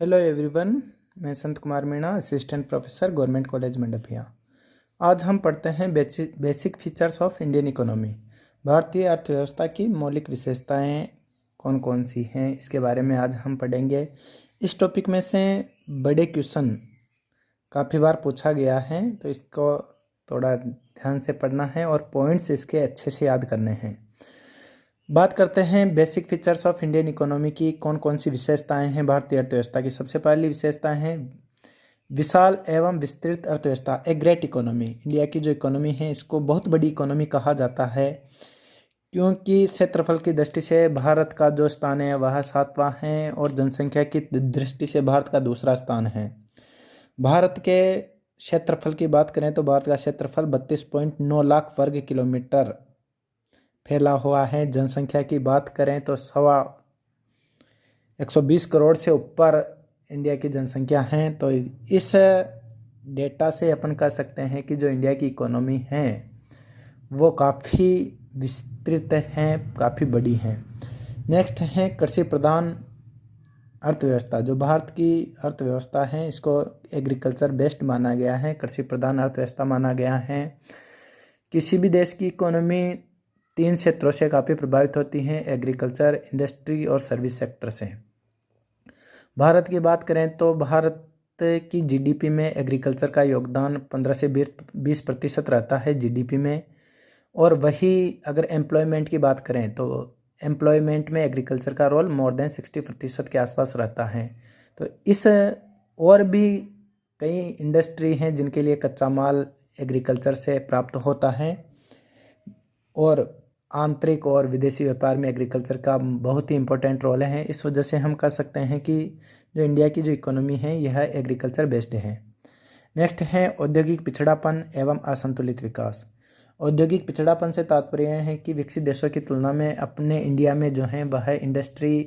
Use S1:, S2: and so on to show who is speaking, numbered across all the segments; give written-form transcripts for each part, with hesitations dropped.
S1: Hello everyone. मैं Sant Kumar Meena, assistant professor, government college Mandapiya. आज हम पढ़ते हैं basic features of Indian economy. भारतीय अर्थव्यवस्था की मौलिक विशेषताएं कौन कौन सी हैं, इसके बारे में आज हम पढ़ेंगे। इस टॉपिक में से बड़े क्वेश्चन काफ़ी बार पूछा गया है, तो इसको थोड़ा ध्यान से पढ़ना है और पॉइंट्स इसके अच्छे से याद करने हैं। बात करते हैं basic features of Indian economy की। कौन कौन सी विशेषताएं हैं भारतीय अर्थव्यवस्था की। सबसे पहली विशेषता है विशाल एवं विस्तृत अर्थव्यवस्था, ए ग्रेट इकोनॉमी। इंडिया की जो इकोनॉमी है इसको बहुत बड़ी इकोनॉमी कहा जाता है, क्योंकि क्षेत्रफल की दृष्टि से भारत का जो स्थान है वह 7वां है और जनसंख्या की दृष्टि से भारत का दूसरा स्थान है। भारत के क्षेत्रफल की बात करें तो भारत का क्षेत्रफल 32.9 लाख वर्ग किलोमीटर फैला हुआ है। जनसंख्या की बात करें तो 120 करोड़ से ऊपर इंडिया की जनसंख्या है। तो इस डेटा से अपन कह सकते हैं कि जो इंडिया की इकोनॉमी है वो काफ़ी विस्तृत है, काफ़ी बड़ी है। नेक्स्ट है कृषि प्रधान अर्थव्यवस्था। जो भारत की अर्थव्यवस्था है इसको एग्रीकल्चर बेस्ड माना गया है, कृषि प्रधान अर्थव्यवस्था माना गया है। किसी भी देश की इकोनॉमी 3 क्षेत्रों से काफ़ी प्रभावित होती हैं, एग्रीकल्चर, इंडस्ट्री और सर्विस सेक्टर से। भारत की बात करें तो भारत की जीडीपी में एग्रीकल्चर का योगदान 15 से 20% रहता है जीडीपी में। और वही अगर एम्प्लॉयमेंट की बात करें तो एम्प्लॉयमेंट में एग्रीकल्चर का रोल मोर देन 60% के आसपास रहता है। तो इस और भी कई इंडस्ट्री हैं जिनके लिए कच्चा माल एग्रीकल्चर से प्राप्त होता है, और आंतरिक और विदेशी व्यापार में एग्रीकल्चर का बहुत ही इम्पोर्टेंट रोल है। इस वजह से हम कह सकते हैं कि जो इंडिया की जो इकोनॉमी है यह एग्रीकल्चर बेस्ड है। नेक्स्ट है औद्योगिक पिछड़ापन एवं असंतुलित विकास। औद्योगिक पिछड़ापन से तात्पर्य है कि विकसित देशों की तुलना में अपने इंडिया में जो है वह इंडस्ट्री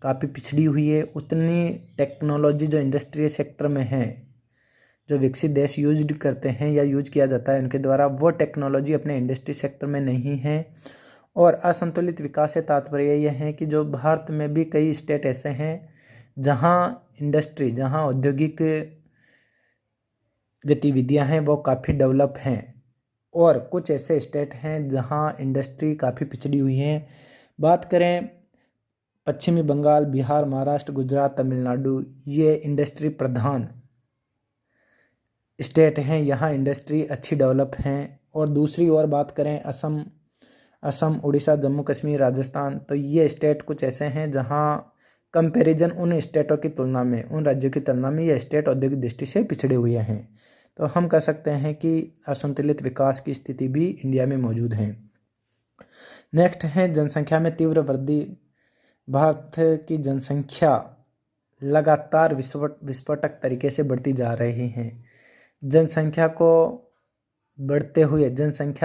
S1: काफ़ी पिछड़ी हुई है। उतनी टेक्नोलॉजी जो इंडस्ट्री सेक्टर में है, जो विकसित देश यूज करते हैं या यूज किया जाता है उनके द्वारा, वो टेक्नोलॉजी अपने इंडस्ट्री सेक्टर में नहीं है। और असंतुलित विकास से तात्पर्य यह है कि जो भारत में भी कई स्टेट ऐसे हैं जहाँ औद्योगिक गतिविधियां हैं वो काफ़ी डेवलप हैं, और कुछ ऐसे स्टेट हैं जहाँ इंडस्ट्री काफ़ी पिछड़ी हुई है। बात करें पश्चिमी बंगाल, बिहार, महाराष्ट्र, गुजरात, तमिलनाडु, ये इंडस्ट्री प्रधान स्टेट हैं, यहाँ इंडस्ट्री अच्छी डेवलप हैं। और दूसरी ओर बात करें असम, उड़ीसा, जम्मू कश्मीर, राजस्थान, तो ये स्टेट कुछ ऐसे हैं जहाँ कंपैरिजन उन स्टेटों की तुलना में, उन राज्यों की तुलना में ये स्टेट औद्योगिक दृष्टि से पिछड़े हुए हैं। तो हम कह सकते हैं कि असंतुलित विकास की स्थिति भी इंडिया में मौजूद है। नेक्स्ट है जनसंख्या में तीव्र वृद्धि। भारत की जनसंख्या लगातार विस्फोटक तरीके से बढ़ती जा रही है। जनसंख्या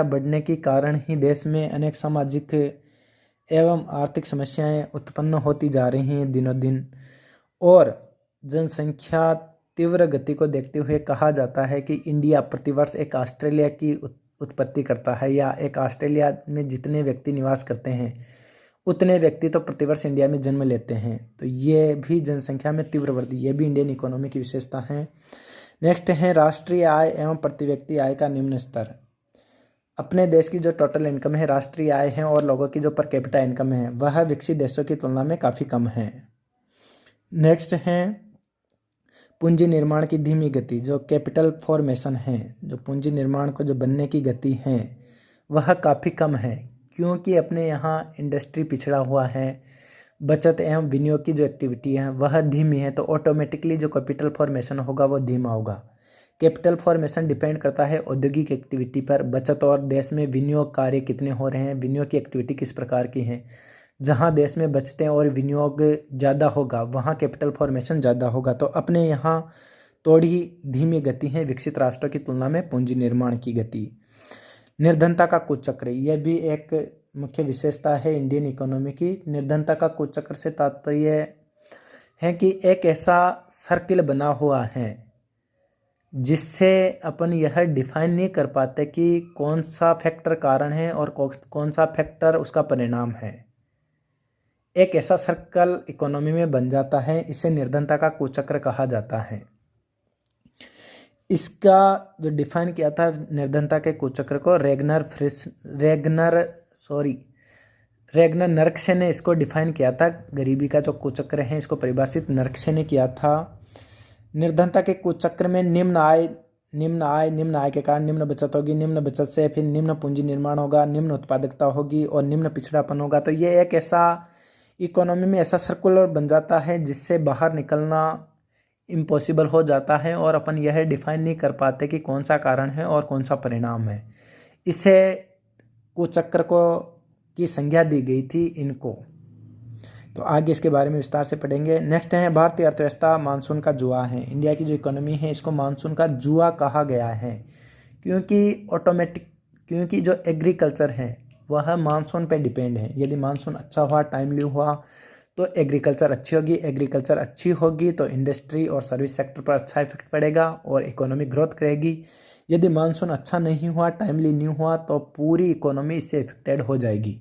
S1: बढ़ने के कारण ही देश में अनेक सामाजिक एवं आर्थिक समस्याएं उत्पन्न होती जा रही हैं दिनों दिन। और जनसंख्या तीव्र गति को देखते हुए कहा जाता है कि इंडिया प्रतिवर्ष एक ऑस्ट्रेलिया की उत्पत्ति करता है, या एक ऑस्ट्रेलिया में जितने व्यक्ति निवास करते हैं उतने व्यक्ति तो प्रतिवर्ष इंडिया में जन्म लेते हैं। तो ये भी जनसंख्या में तीव्र वृद्धि, ये भी इंडियन इकोनॉमी की विशेषता है। नेक्स्ट है राष्ट्रीय आय एवं प्रति व्यक्ति आय का निम्न स्तर। अपने देश की जो टोटल इनकम है, राष्ट्रीय आय है, और लोगों की जो पर कैपिटा इनकम है वह विकसित देशों की तुलना में काफ़ी कम है। नेक्स्ट है पूंजी निर्माण की धीमी गति। जो कैपिटल फॉर्मेशन है, जो पूंजी निर्माण को जो बनने की गति है वह काफ़ी कम है, क्योंकि अपने यहाँ इंडस्ट्री पिछड़ा हुआ है। बचत एवं विनियोग की जो एक्टिविटी है वह धीमी है, तो ऑटोमेटिकली जो कैपिटल फॉर्मेशन होगा वो धीमा होगा। कैपिटल फॉर्मेशन डिपेंड करता है औद्योगिक एक्टिविटी पर, बचत और देश में विनियोग कार्य कितने हो रहे हैं, विनियोग की एक्टिविटी किस प्रकार की है। जहाँ देश में बचतें और विनियोग ज़्यादा होगा वहाँ कैपिटल फॉर्मेशन ज़्यादा होगा। तो अपने यहाँ थोड़ी धीमी गति है विकसित राष्ट्रों की तुलना में पूंजी निर्माण की गति। निर्धनता का कुचक्र, यह भी एक मुख्य विशेषता है इंडियन इकोनॉमी की। निर्धनता का कुचक्र से तात्पर्य है कि एक ऐसा सर्किल बना हुआ है जिससे अपन यह डिफाइन नहीं कर पाते कि कौन सा फैक्टर कारण है और कौन सा फैक्टर उसका परिणाम है। एक ऐसा सर्कल इकोनॉमी में बन जाता है, इसे निर्धनता का कुचक्र कहा जाता है। इसका जो डिफाइन किया था निर्धनता के कुचक्र को रेगनर नर्क्से ने इसको डिफाइन किया था। गरीबी का जो कुचक्र है इसको परिभाषित नर्क्से ने किया था। निर्धनता के कुचक्र में निम्न आय के कारण निम्न बचत होगी, निम्न बचत से फिर निम्न पूंजी निर्माण होगा, निम्न उत्पादकता होगी और निम्न पिछड़ापन होगा। तो ये एक ऐसा इकोनॉमी में ऐसा सर्कुलर बन जाता है जिससे बाहर निकलना इम्पॉसिबल हो जाता है और अपन यह डिफाइन नहीं कर पाते कि कौन सा कारण है और कौन सा परिणाम है। इसे कुचक्र को की संज्ञा दी गई थी इनको। तो आगे इसके बारे में विस्तार से पढ़ेंगे। नेक्स्ट है भारतीय अर्थव्यवस्था मानसून का जुआ है। इंडिया की जो इकोनॉमी है इसको मानसून का जुआ कहा गया है, क्योंकि जो एग्रीकल्चर है वह मानसून पे डिपेंड है। यदि मानसून अच्छा हुआ, टाइमली हुआ, तो एग्रीकल्चर अच्छी होगी। एग्रीकल्चर अच्छी होगी तो इंडस्ट्री और सर्विस सेक्टर पर अच्छा इफेक्ट पड़ेगा और इकोनॉमी ग्रोथ करेगी। यदि मानसून अच्छा नहीं हुआ, टाइमली नहीं हुआ, तो पूरी इकोनॉमी इससे इफेक्टेड हो जाएगी,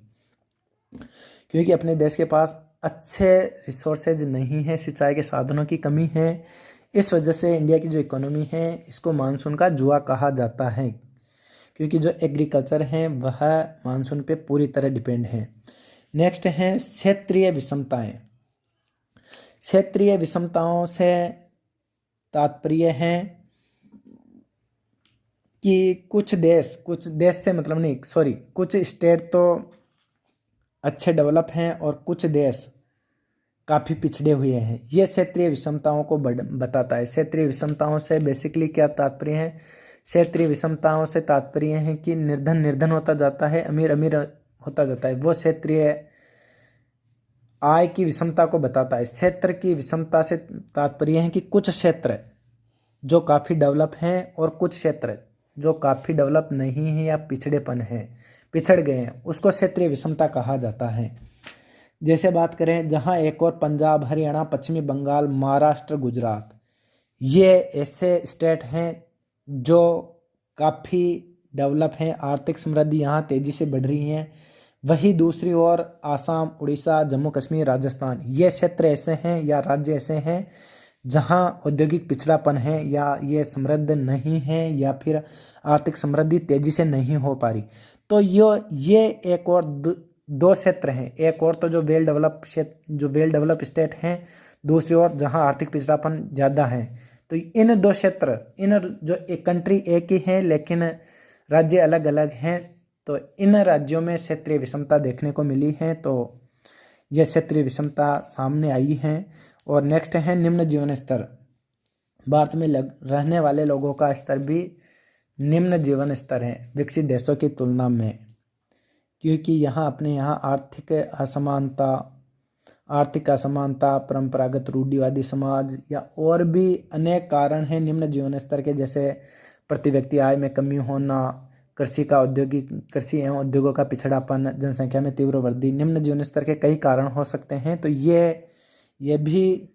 S1: क्योंकि अपने देश के पास अच्छे रिसोर्सेज नहीं है, सिंचाई के साधनों की कमी है। इस वजह से इंडिया की जो इकोनॉमी है इसको मानसून का जुआ कहा जाता है, क्योंकि जो एग्रीकल्चर है वह मानसून पे पूरी तरह डिपेंड है। नेक्स्ट है क्षेत्रीय विषमताएं। क्षेत्रीय विषमताओं से तात्पर्य है कि कुछ देश से मतलब नहीं, कुछ स्टेट तो अच्छे डेवलप हैं और कुछ देश काफ़ी पिछड़े हुए हैं। ये क्षेत्रीय विषमताओं को बताता है। क्षेत्रीय विषमताओं से बेसिकली क्या तात्पर्य है? क्षेत्रीय विषमताओं से तात्पर्य है कि निर्धन होता जाता है, अमीर होता जाता है। वो क्षेत्रीय आय की विषमता को बताता है। क्षेत्र की विषमता से तात्पर्य है कि कुछ क्षेत्र जो काफ़ी डेवलप हैं और कुछ क्षेत्र जो काफ़ी डेवलप नहीं है या पिछड़ गए हैं, उसको क्षेत्रीय विषमता कहा जाता है। जैसे बात करें, जहां एक और पंजाब, हरियाणा, पश्चिमी बंगाल, महाराष्ट्र, गुजरात, ये ऐसे स्टेट हैं जो काफ़ी डेवलप हैं, आर्थिक समृद्धि यहाँ तेज़ी से बढ़ रही हैं। वही दूसरी ओर आसाम, उड़ीसा, जम्मू कश्मीर, राजस्थान, ये क्षेत्र ऐसे हैं या राज्य ऐसे हैं जहाँ औद्योगिक पिछड़ापन है या ये समृद्ध नहीं है या फिर आर्थिक समृद्धि तेज़ी से नहीं हो पा रही। तो ये एक और दो क्षेत्र हैं। एक और तो जो वेल डेवलप स्टेट हैं, दूसरी ओर जहां आर्थिक पिछड़ापन ज़्यादा है। तो इन दो क्षेत्र, इन जो एक कंट्री एक ही है लेकिन राज्य अलग अलग हैं, तो इन राज्यों में क्षेत्रीय विषमता देखने को मिली है। तो यह क्षेत्रीय विषमता सामने आई है। और नेक्स्ट है निम्न जीवन स्तर। भारत में रहने वाले लोगों का स्तर भी निम्न जीवन स्तर है विकसित देशों की तुलना में, क्योंकि यहाँ आर्थिक असमानता, परंपरागत रूढ़िवादी समाज या और भी अनेक कारण हैं निम्न जीवन स्तर के, जैसे प्रति व्यक्ति आय में कमी होना, कृषि एवं उद्योगों का पिछड़ापन, जनसंख्या में तीव्र वृद्धि। निम्न जीवन स्तर के कई कारण हो सकते हैं। तो ये भी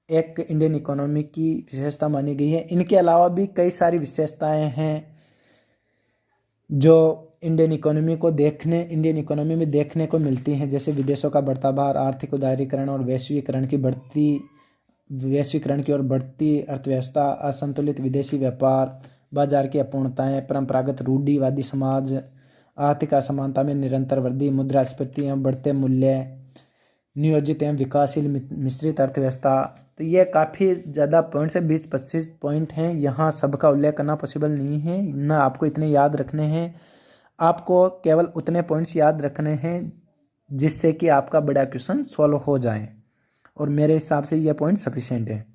S1: एक इंडियन इकोनॉमी की विशेषता मानी गई है। इनके अलावा भी कई सारी विशेषताएं हैं जो इंडियन इकोनॉमी में देखने को मिलती हैं, जैसे विदेशों का बढ़ता भार, आर्थिक उदारीकरण और वैश्वीकरण की ओर बढ़ती अर्थव्यवस्था, असंतुलित विदेशी व्यापार, बाजार की अपूर्णताएं, परंपरागत रूढ़िवादी समाज, आर्थिक असमानता में निरंतर वृद्धि, मुद्रास्फीति एवं बढ़ते मूल्य, नियोजित एवं विकासशील मिश्रित अर्थव्यवस्था। तो ये काफ़ी ज़्यादा पॉइंट से 20-25 पॉइंट हैं। यहाँ सबका उल्लेख करना पॉसिबल नहीं है, न आपको इतने याद रखने हैं। आपको केवल उतने पॉइंट्स याद रखने हैं जिससे कि आपका बड़ा क्वेश्चन सॉल्व हो जाए, और मेरे हिसाब से ये पॉइंट सफिशिएंट है।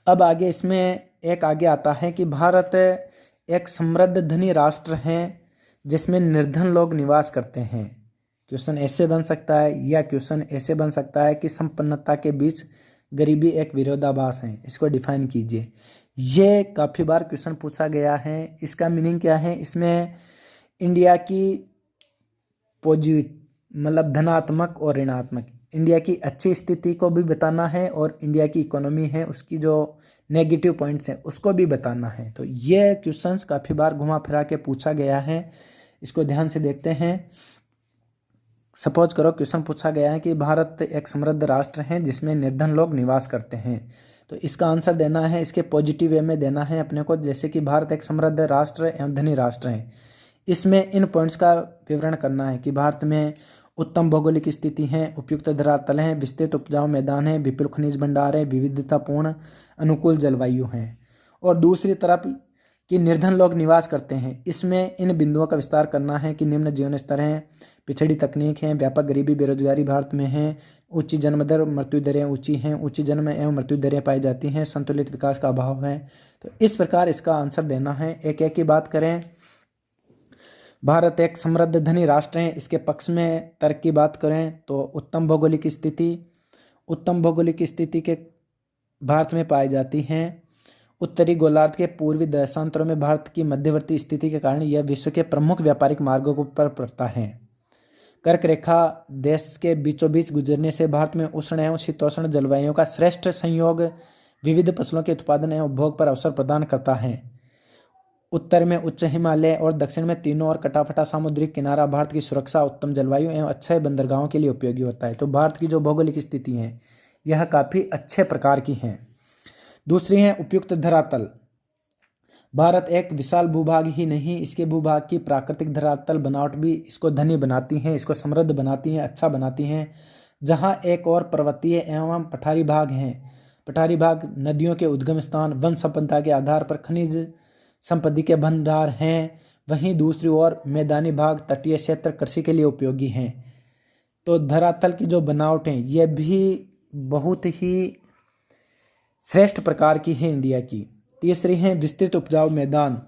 S1: अब आगे इसमें एक आगे आता है कि भारत एक समृद्ध धनी राष्ट्र है जिसमें निर्धन लोग निवास करते हैं। क्वेश्चन ऐसे बन सकता है या क्वेश्चन ऐसे बन सकता है कि संपन्नता के बीच गरीबी एक विरोधाभास है, इसको डिफाइन कीजिए। ये काफ़ी बार क्वेश्चन पूछा गया है। इसका मीनिंग क्या है? इसमें इंडिया की मतलब धनात्मक और ऋणात्मक, इंडिया की अच्छी स्थिति को भी बताना है और इंडिया की इकोनॉमी है उसकी जो नेगेटिव पॉइंट्स हैं उसको भी बताना है। तो ये क्वेश्चंस काफ़ी बार घुमा फिरा के पूछा गया है, इसको ध्यान से देखते हैं। सपोज करो क्वेश्चन पूछा गया है कि भारत एक समृद्ध राष्ट्र है जिसमें निर्धन लोग निवास करते हैं, तो इसका आंसर देना है, इसके पॉजिटिव वे में देना है अपने को, जैसे कि भारत एक समृद्ध राष्ट्र एवं धनी राष्ट्र है। इसमें इन पॉइंट्स का विवरण करना है कि भारत में उत्तम भौगोलिक स्थिति है, उपयुक्त धरातल है, विस्तृत उपजाऊ मैदान है, विपुल खनिज भंडार है, विविधतापूर्ण अनुकूल जलवायु है। और दूसरी तरफ कि निर्धन लोग निवास करते हैं, इसमें इन बिंदुओं का विस्तार करना है कि निम्न जीवन स्तर है, पिछड़ी तकनीक है, व्यापक गरीबी बेरोजगारी भारत में है, ऊंची जन्म दर मृत्यु दरें ऊंची हैं, ऊंची जन्म एवं मृत्यु दरें पाई जाती हैं, संतुलित विकास का अभाव है। तो इस प्रकार इसका आंसर देना है। एक एक की बात करें, भारत एक समृद्ध धनी राष्ट्र है, इसके पक्ष में तर्क की बात करें तो उत्तम भौगोलिक स्थिति के भारत में पाई जाती हैं। उत्तरी गोलार्ध के पूर्वी देशांतरों में भारत की मध्यवर्ती स्थिति के कारण यह विश्व के प्रमुख व्यापारिक मार्गों पर पड़ता है। कर्क रेखा देश के बीचों बीच गुजरने से भारत में उष्ण एवं शीतोष्ण जलवायु का श्रेष्ठ संयोग विविध फसलों के उत्पादन एवं उपभोग पर अवसर प्रदान करता है। उत्तर में उच्च हिमालय और दक्षिण में तीनों ओर कटाफटा सामुद्रिक किनारा भारत की सुरक्षा, उत्तम जलवायु एवं अच्छे बंदरगाहों के लिए उपयोगी होता है। तो भारत की जो भौगोलिक स्थिति है यह काफ़ी अच्छे प्रकार की है। दूसरी है उपयुक्त धरातल। भारत एक विशाल भूभाग ही नहीं, इसके भूभाग की प्राकृतिक धरातल बनावट भी इसको धनी बनाती हैं, इसको समृद्ध बनाती हैं, अच्छा बनाती हैं। जहाँ एक और पर्वतीय एवं पठारी भाग हैं, पठारी भाग नदियों के उद्गम स्थान, वन संपदा के आधार पर खनिज संपत्ति के भंडार हैं, वहीं दूसरी ओर मैदानी भाग, तटीय क्षेत्र कृषि के लिए उपयोगी हैं। तो धरातल की जो बनावट है यह भी बहुत ही श्रेष्ठ प्रकार की है इंडिया की। तीसरी है विस्तृत उपजाऊ मैदान।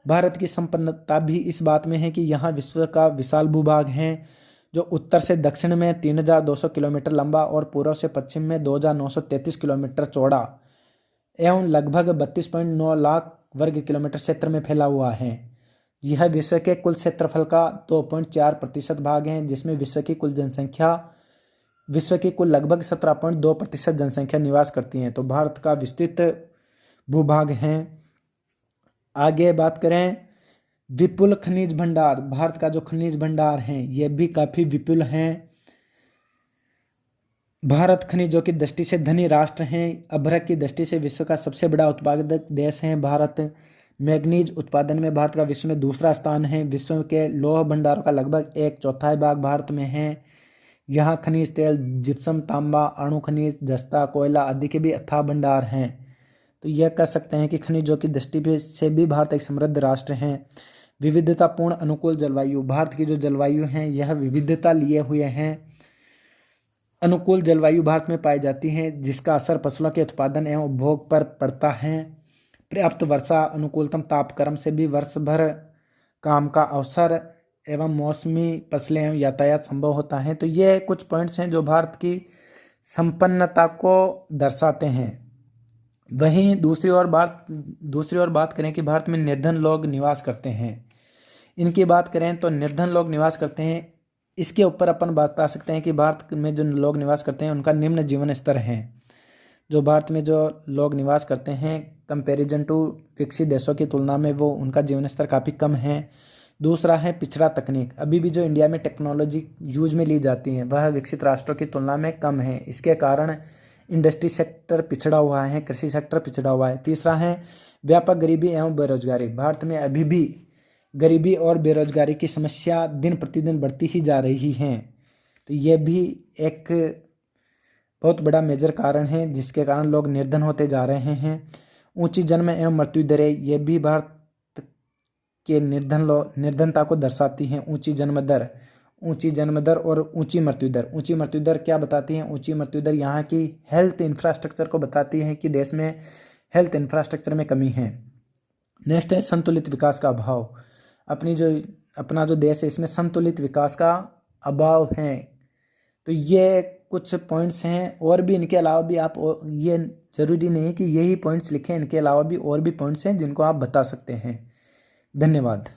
S1: भारत की संपन्नता भी इस बात में है कि यहाँ विश्व का विशाल भूभाग है, जो उत्तर से दक्षिण में 3200 किलोमीटर लंबा और पूर्व से पश्चिम में 2933 किलोमीटर चौड़ा एवं लगभग 32.9 लाख वर्ग किलोमीटर क्षेत्र में फैला हुआ है। यह विश्व के कुल क्षेत्रफल का 2.4% भाग है, जिसमें विश्व की कुल लगभग 17.2% जनसंख्या निवास करती है। तो भारत का विस्तृत भूभाग है। आगे बात करें विपुल खनिज भंडार। भारत का जो खनिज भंडार है यह भी काफ़ी विपुल हैं। भारत खनिजों की दृष्टि से धनी राष्ट्र हैं। अभ्रक की दृष्टि से विश्व का सबसे बड़ा उत्पादक देश है भारत। मैग्नीज उत्पादन में भारत का विश्व में दूसरा स्थान है। विश्व के लौह भंडारों का लगभग 1/4 भाग भारत में है। यहाँ खनिज तेल, जिप्सम, तांबा, अणु खनिज, जस्ता, कोयला आदि के भी अथाह भंडार हैं। तो यह कह सकते हैं कि खनिजों की दृष्टि से भी भारत एक समृद्ध राष्ट्र है। विविधतापूर्ण अनुकूल जलवायु। भारत की जो जलवायु है यह विविधता लिए हुए हैं। अनुकूल जलवायु भारत में पाई जाती है, जिसका असर फसलों के उत्पादन एवं उपभोग पर पड़ता है। पर्याप्त वर्षा, अनुकूलतम तापक्रम से भी वर्ष भर काम का अवसर एवं मौसमी फसलें एवं यातायात संभव होता है। तो ये कुछ पॉइंट्स हैं जो भारत की संपन्नता को दर्शाते हैं। वहीं दूसरी ओर बात करें कि भारत में निर्धन लोग निवास करते हैं। इनकी बात करें तो निर्धन लोग निवास करते हैं, इसके ऊपर अपन बता सकते हैं कि भारत में जो लोग निवास करते हैं उनका निम्न जीवन स्तर है। जो भारत में जो लोग निवास करते हैं कंपैरिजन टू विकसित देशों की तुलना में वो उनका जीवन स्तर काफ़ी कम है। दूसरा है पिछड़ा तकनीक। अभी भी जो इंडिया में टेक्नोलॉजी यूज में ली जाती है वह विकसित राष्ट्रों की तुलना में कम है। इसके कारण इंडस्ट्री सेक्टर पिछड़ा हुआ है, कृषि सेक्टर पिछड़ा हुआ है। तीसरा है व्यापक गरीबी एवं बेरोजगारी। भारत में अभी भी गरीबी और बेरोजगारी की समस्या दिन प्रतिदिन बढ़ती ही जा रही है। तो ये भी एक बहुत बड़ा मेजर कारण है जिसके कारण लोग निर्धन होते जा रहे हैं। ऊंची जन्म एवं मृत्यु दरें ये भी भारत के निर्धनता को दर्शाती हैं। ऊंची जन्म दर और ऊंची मृत्यु दर। ऊंची मृत्यु दर क्या बताती है? ऊंची मृत्यु दर यहाँ की हेल्थ इंफ्रास्ट्रक्चर को बताती है कि देश में हेल्थ इंफ्रास्ट्रक्चर में कमी है। नेक्स्ट है संतुलित विकास का अभाव। अपना जो देश है इसमें संतुलित विकास का अभाव है। तो ये कुछ पॉइंट्स हैं, और भी इनके अलावा भी आप, ये जरूरी नहीं कि यही पॉइंट्स लिखें, इनके अलावा भी और भी पॉइंट्स हैं जिनको आप बता सकते हैं। धन्यवाद।